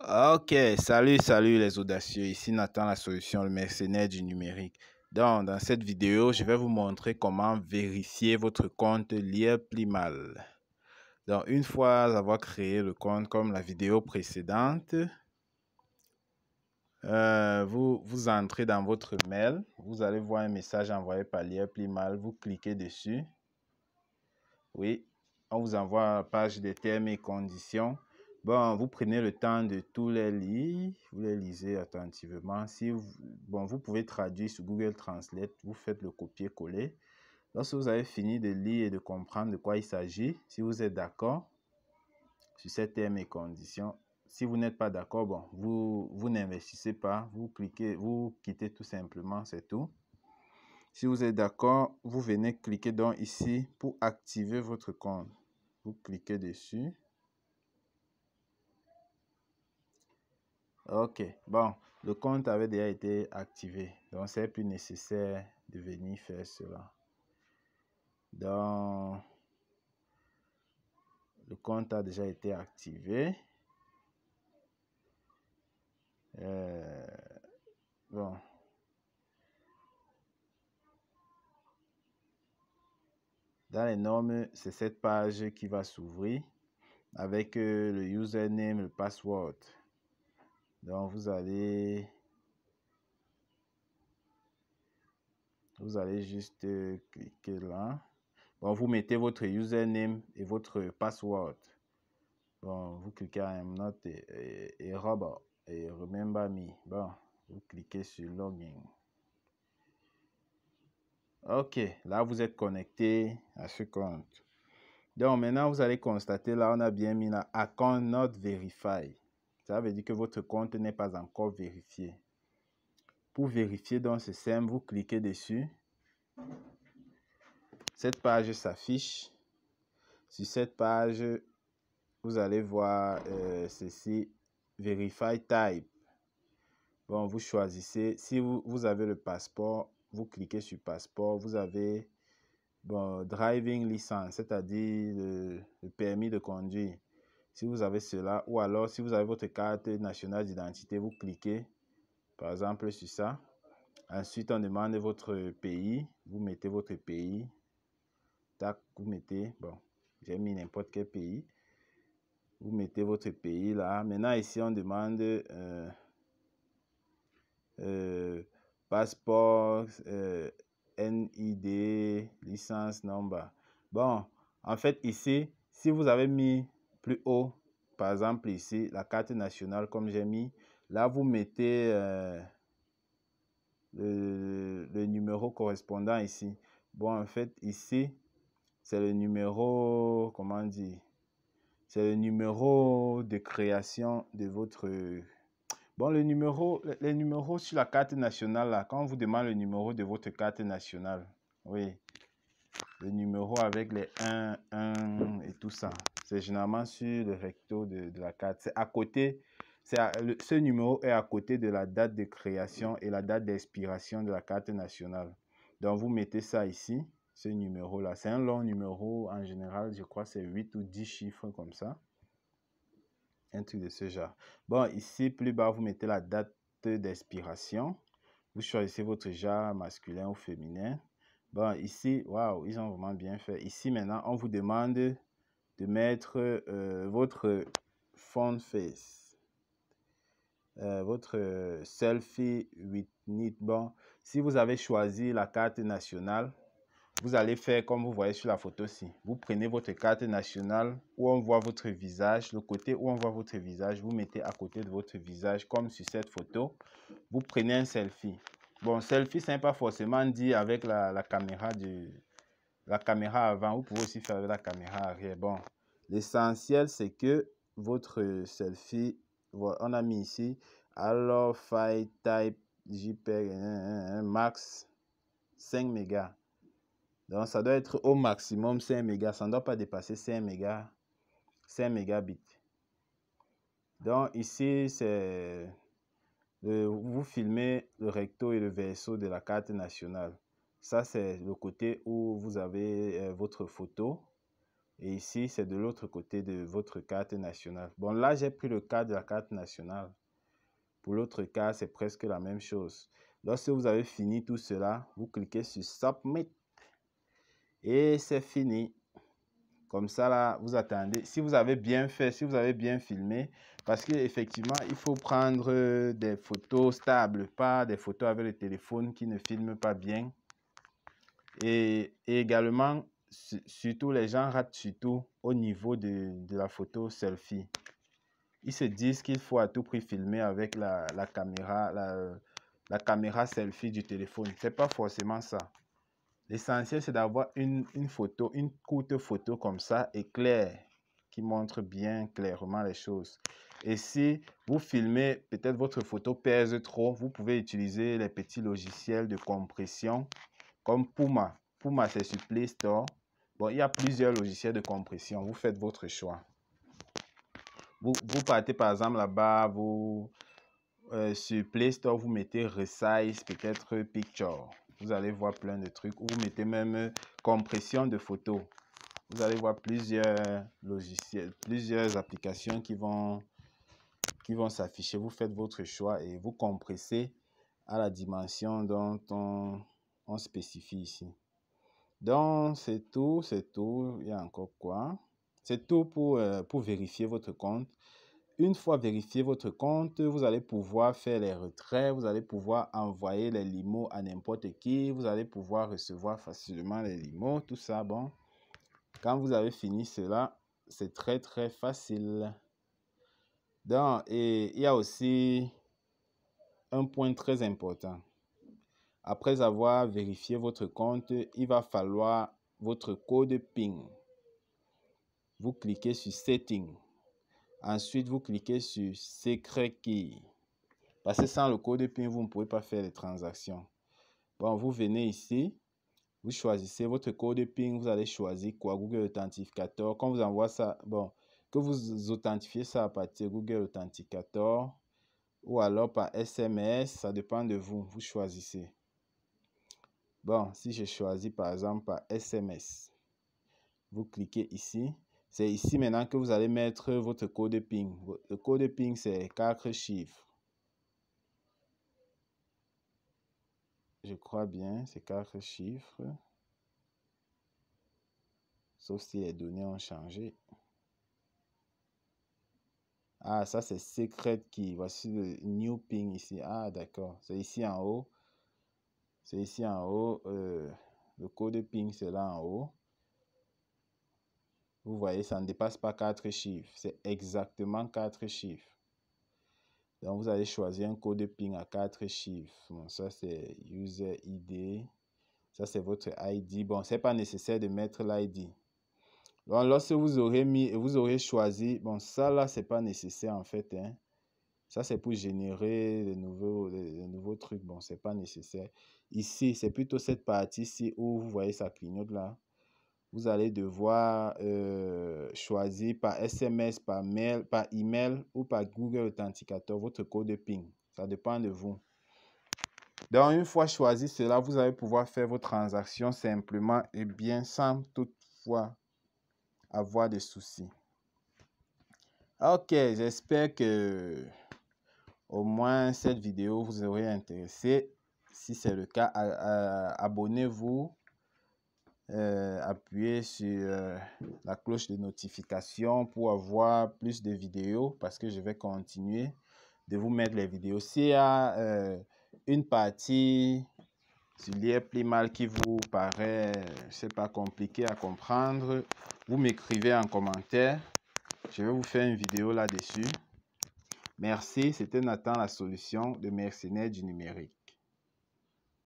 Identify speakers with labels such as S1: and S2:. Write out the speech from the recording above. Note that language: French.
S1: Ok, salut les audacieux, ici Nathan la solution, le mercenaire du numérique. Donc, dans cette vidéo, je vais vous montrer comment vérifier votre compte Liaplimal. Donc, une fois avoir créé le compte comme la vidéo précédente, vous entrez dans votre mail, vous allez voir un message envoyé par Liaplimal, vous cliquez dessus. Oui, on vous envoie à la page des termes et conditions. Bon, vous prenez le temps de tous les lire, vous les lisez attentivement. Vous pouvez traduire sur Google Translate, vous faites le copier-coller. Lorsque vous avez fini de lire et de comprendre de quoi il s'agit, si vous êtes d'accord sur ces termes et conditions, si vous n'êtes pas d'accord, vous n'investissez pas, vous quittez tout simplement, c'est tout. Si vous êtes d'accord, vous venez cliquer donc ici pour activer votre compte. Vous cliquez dessus. Ok, bon, le compte avait déjà été activé, donc c'est plus nécessaire de venir faire cela. Donc, le compte a déjà été activé. Bon. Dans les normes, c'est cette page qui va s'ouvrir avec le username, le password. Donc, vous allez juste cliquer là. Bon, vous mettez votre username et votre password. Bon, vous cliquez à I'm not a robot et remember me. Bon, vous cliquez sur login. Ok, là vous êtes connecté à ce compte. Donc maintenant vous allez constater là on a bien mis là account not verified. Ça veut dire que votre compte n'est pas encore vérifié. Pour vérifier donc c'est simple, vous cliquez dessus. Cette page s'affiche. Sur cette page, vous allez voir ceci, Verify Type. Bon, vous choisissez, si vous avez le passeport, vous cliquez sur passeport, vous avez driving license, c'est-à-dire le permis de conduire. Si vous avez cela, ou alors si vous avez votre carte nationale d'identité, vous cliquez par exemple sur ça. Ensuite, on demande votre pays, vous mettez votre pays. Tac, vous mettez, bon, j'ai mis n'importe quel pays. Vous mettez votre pays là. Maintenant, ici, on demande passeport, NID, licence number. Bon, en fait, ici, si vous avez mis plus haut, par exemple ici, la carte nationale, comme j'ai mis, là, vous mettez le numéro correspondant ici. Bon, en fait, ici, c'est le numéro, comment dire, c'est le numéro de création de votre... Bon, les numéros sur la carte nationale, là, quand on vous demande le numéro de votre carte nationale, oui, le numéro avec les 1, 1 et tout ça, c'est généralement sur le recto de la carte. C'est à côté, ce numéro est à côté de la date de création et la date d'expiration de la carte nationale. Donc, vous mettez ça ici, ce numéro-là. C'est un long numéro, en général, je crois que c'est 8 ou 10 chiffres comme ça. Un truc de ce genre. Bon, ici, plus bas, vous mettez la date d'expiration. Vous choisissez votre genre masculin ou féminin. Bon, ici, waouh, ils ont vraiment bien fait. Ici, maintenant, on vous demande de mettre votre font face. Votre selfie with need. Bon, si vous avez choisi la carte nationale, vous allez faire comme vous voyez sur la photo-ci. Vous prenez votre carte nationale où on voit votre visage. Le côté où on voit votre visage, vous mettez à côté de votre visage comme sur cette photo. Vous prenez un selfie. Bon, selfie, ce n'est pas forcément dit avec la caméra avant. Vous pouvez aussi faire avec la caméra arrière. Bon, l'essentiel, c'est que votre selfie, on a mis ici, alors file type JPEG max 5 mégas. Donc, ça doit être au maximum 5 mégas. Ça ne doit pas dépasser 5 mégas, 5 mégabits. Donc, ici, c'est vous filmez le recto et le verso de la carte nationale. Ça, c'est le côté où vous avez votre photo. Et ici, c'est de l'autre côté de votre carte nationale. Bon, là, j'ai pris le cas de la carte nationale. Pour l'autre cas, c'est presque la même chose. Lorsque vous avez fini tout cela, vous cliquez sur Submit. Et c'est fini. Comme ça, là, vous attendez. Si vous avez bien fait, si vous avez bien filmé, parce qu'effectivement, il faut prendre des photos stables, pas des photos avec le téléphone qui ne filment pas bien. Et également, surtout, les gens ratent surtout au niveau de la photo selfie. Ils se disent qu'il faut à tout prix filmer avec la caméra selfie du téléphone. Ce n'est pas forcément ça. L'essentiel, c'est d'avoir une photo, une courte photo comme ça et claire, qui montre bien clairement les choses. Et si vous filmez, peut-être votre photo pèse trop, vous pouvez utiliser les petits logiciels de compression comme Puma. Puma, c'est sur Play Store. Bon, il y a plusieurs logiciels de compression. Vous faites votre choix. Vous partez par exemple là-bas, sur Play Store, vous mettez Resize, peut-être Picture. Vous allez voir plein de trucs. Ou vous mettez même compression de photos. Vous allez voir plusieurs logiciels, plusieurs applications qui vont s'afficher. Vous faites votre choix et vous compressez à la dimension dont on spécifie ici. Donc, c'est tout. Il y a encore quoi? C'est tout pour vérifier votre compte. Une fois vérifié votre compte, vous allez pouvoir faire les retraits, vous allez pouvoir envoyer les limos à n'importe qui, vous allez pouvoir recevoir facilement les limos, tout ça. Bon, quand vous avez fini cela, c'est très très facile. Donc, et il y a aussi un point très important. Après avoir vérifié votre compte, il va falloir votre code PIN. Vous cliquez sur Settings. Ensuite, vous cliquez sur Secret Key. Parce que sans le code PIN, vous ne pouvez pas faire les transactions. Bon, vous venez ici, vous choisissez votre code PIN, vous allez choisir quoi? Google Authenticator. Quand vous envoie ça, bon, que vous authentifiez ça à partir de Google Authenticator ou alors par SMS, ça dépend de vous. Vous choisissez. Bon, si je choisis par exemple par SMS, vous cliquez ici. C'est ici maintenant que vous allez mettre votre code PIN. Le code PIN, c'est 4 chiffres. Je crois bien, c'est 4 chiffres. Sauf si les données ont changé. Ah, ça c'est Secret Key. Voici le New PIN ici. Ah, d'accord. C'est ici en haut. C'est ici en haut. Le code PIN, c'est là en haut. Vous voyez, ça ne dépasse pas 4 chiffres. C'est exactement 4 chiffres. Donc, vous allez choisir un code PIN à 4 chiffres. Bon, ça, c'est User ID. Ça, c'est votre ID. Bon, ce n'est pas nécessaire de mettre l'ID. Donc, lorsque vous aurez choisi, bon, ça, là, ce n'est pas nécessaire, en fait, hein. Ça, c'est pour générer les nouveaux trucs. Bon, ce n'est pas nécessaire. Ici, c'est plutôt cette partie-ci où vous voyez ça clignote là. Vous allez devoir choisir par SMS, par mail, par email ou par Google Authenticator votre code PIN. Ça dépend de vous. Donc, une fois choisi cela, vous allez pouvoir faire vos transactions simplement et bien sans toutefois avoir de soucis. Ok, j'espère que au moins cette vidéo vous aurait intéressé. Si c'est le cas, abonnez-vous. Appuyez sur la cloche de notification pour avoir plus de vidéos parce que je vais continuer de vous mettre les vidéos. S'il y a une partie sur l'IRPLIMAL qui vous paraît, je sais pas, compliqué à comprendre, vous m'écrivez en commentaire. Je vais vous faire une vidéo là-dessus. Merci, c'était Nathan, la solution de mercenaires du numérique.